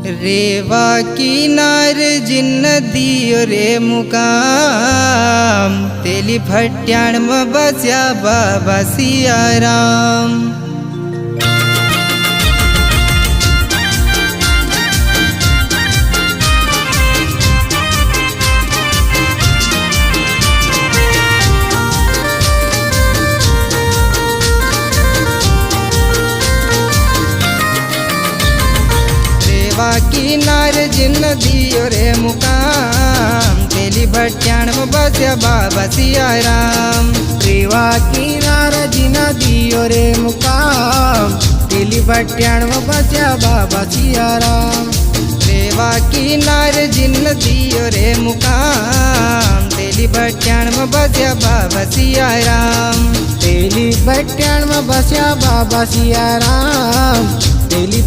रेवा किनार जिन दियो रे मुकाम, तेली भट्याण में बस्या बाबा सियाराम। किनार जिन दियो रे मुकाम, तेली भट्याण में बस्या बाबा सियाराम। रेवा किनार जिन दियो रे मुकाम, तेली भट्याण में बस्या बाबा सियाराम। रेवा किनार जिन दियो रे मुकाम, तेली भट्याण में बस्या बाबा सियाराम। तेली भट्याण में बस्या बाबा सियाराम। तेली